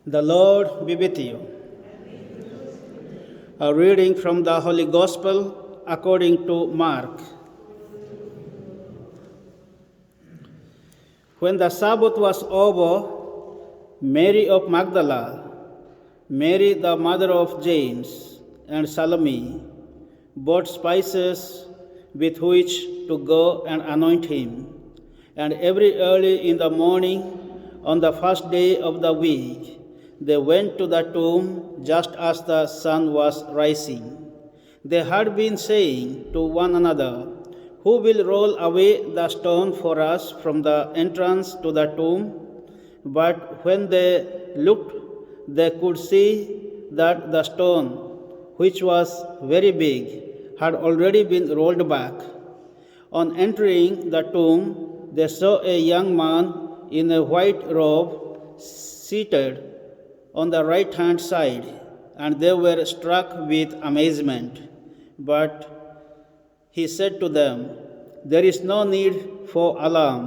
The Lord be with you. A reading from the Holy Gospel according to Mark. When the Sabbath was over, Mary of Magdala, Mary the mother of James, and Salome bought spices with which to go and anoint him. And every early in the morning, on the first day of the week, they went to the tomb just as the sun was rising. They had been saying to one another, "Who will roll away the stone for us from the entrance to the tomb?" But when they looked, they could see that the stone, which was very big, had already been rolled back. On entering the tomb, they saw a young man in a white robe seated on the right-hand side, and they were struck with amazement. But he said to them, "There is no need for alarm.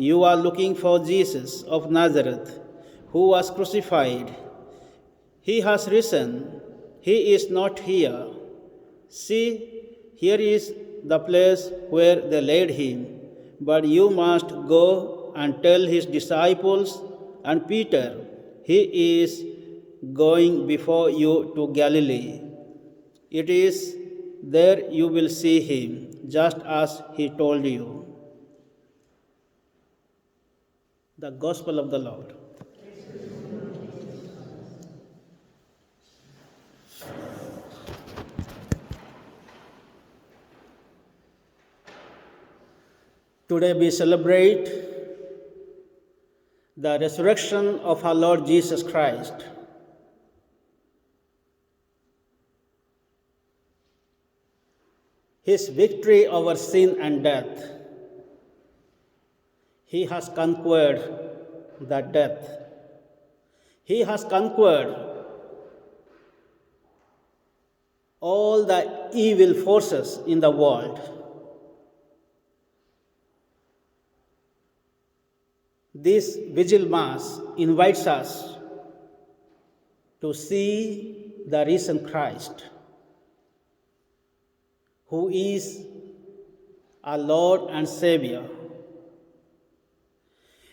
You are looking for Jesus of Nazareth, who was crucified. He has risen. He is not here. See, here is the place where they laid him. But you must go and tell his disciples and Peter, he is going before you to Galilee. It is there you will see him, just as he told you." The Gospel of the Lord. Today we celebrate the resurrection of our Lord Jesus Christ. His victory over sin and death. He has conquered the death. He has conquered all the evil forces in the world. This Vigil Mass invites us to see the risen Christ, who is our Lord and Savior.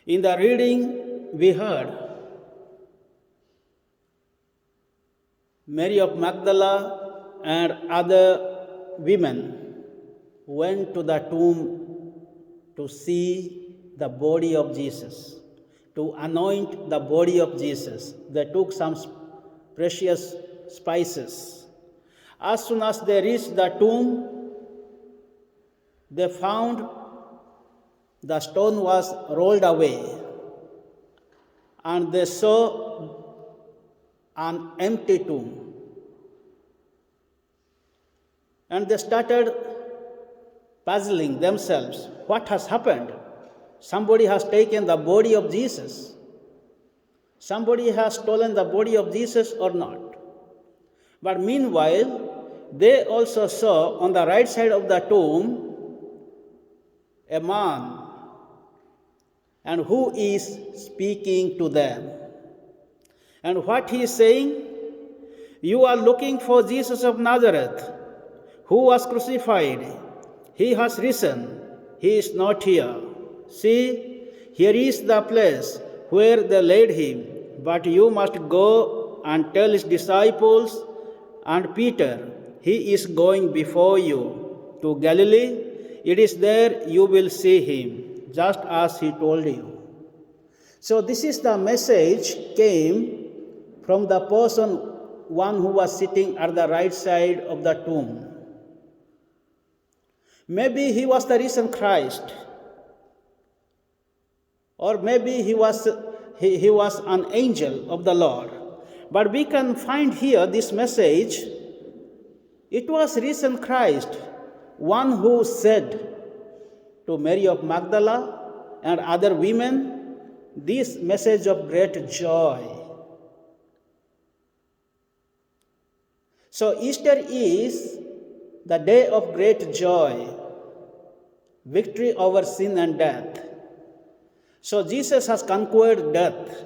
In the reading we heard, Mary of Magdala and other women went to the tomb to see the body of Jesus, to anoint the body of Jesus. They took some precious spices. As soon as they reached the tomb, they found the stone was rolled away, and they saw an empty tomb. And they started puzzling themselves. What has happened? Somebody has taken the body of Jesus. Somebody has stolen the body of Jesus or not. But meanwhile, they also saw on the right side of the tomb a man, and who is speaking to them. And what he is saying? "You are looking for Jesus of Nazareth, who was crucified. He has risen. He is not here. See, here is the place where they laid him. But you must go and tell his disciples and Peter, he is going before you to Galilee. It is there you will see him, just as he told you." So this is the message came from the person, one who was sitting at the right side of the tomb. Maybe he was the risen Christ, or maybe he was an angel of the Lord. But we can find here this message. It was risen Christ, one who said to Mary of Magdala and other women this message of great joy. So Easter is the day of great joy, victory over sin and death. So Jesus has conquered death.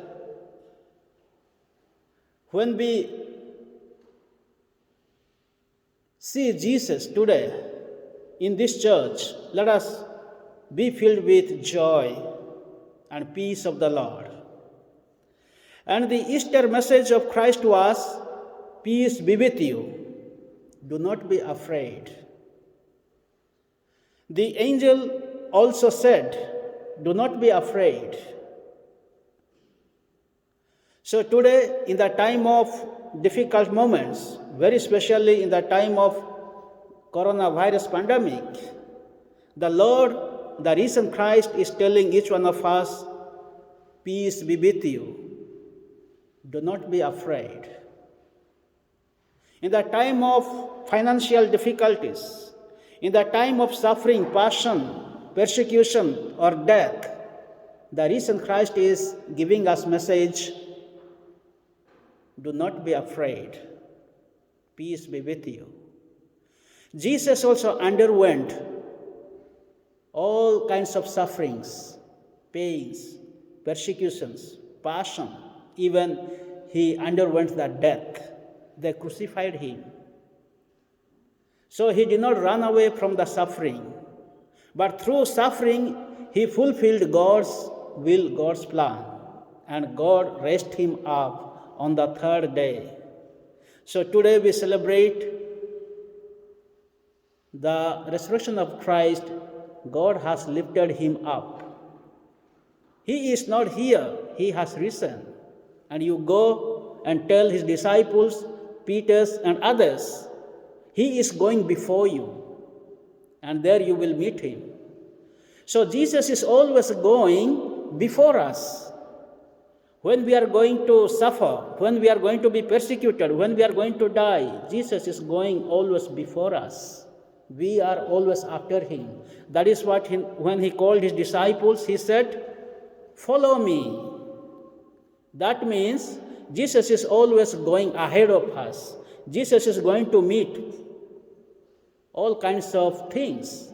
When we see Jesus today in this church, let us be filled with joy and peace of the Lord. And the Easter message of Christ was, peace be with you. Do not be afraid. The angel also said, do not be afraid. So today, in the time of difficult moments, very especially in the time of coronavirus pandemic, the Lord, the risen Christ, is telling each one of us, peace be with you. Do not be afraid. In the time of financial difficulties, in the time of suffering, passion, persecution, or death, the risen Christ is giving us message, do not be afraid. Peace be with you. Jesus also underwent all kinds of sufferings, pains, persecutions, passion. Even he underwent the death. They crucified him. So he did not run away from the suffering. But through suffering, he fulfilled God's will, God's plan. And God raised him up on the third day. So today we celebrate the resurrection of Christ. God has lifted him up. He is not here. He has risen. And you go and tell his disciples, Peter's and others, he is going before you. And there you will meet him. So Jesus is always going before us. When we are going to suffer, when we are going to be persecuted, when we are going to die, Jesus is going always before us. We are always after him. That is what when he called his disciples, he said, follow me. That means Jesus is always going ahead of us. Jesus is going to meet all kinds of things,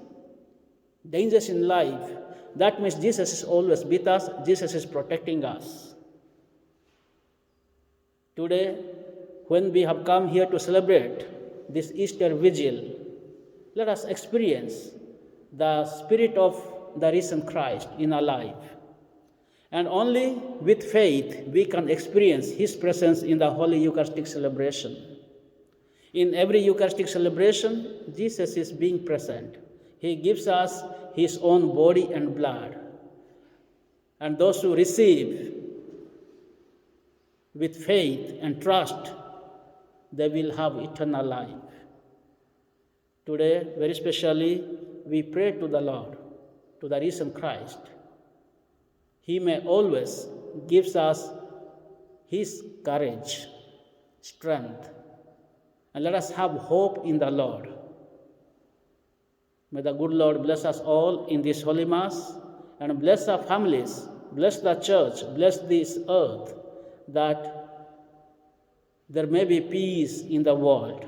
dangers in life. That means Jesus is always with us. Jesus is protecting us. Today, when we have come here to celebrate this Easter vigil, let us experience the spirit of the risen Christ in our life. And only with faith we can experience his presence in the Holy Eucharistic celebration. In every Eucharistic celebration, Jesus is being present. He gives us his own body and blood. And those who receive with faith and trust, they will have eternal life. Today, very specially, we pray to the Lord, to the risen Christ. He may always give us his courage, strength, and let us have hope in the Lord. May the good Lord bless us all in this Holy Mass and bless our families, bless the church, bless this earth, that there may be peace in the world.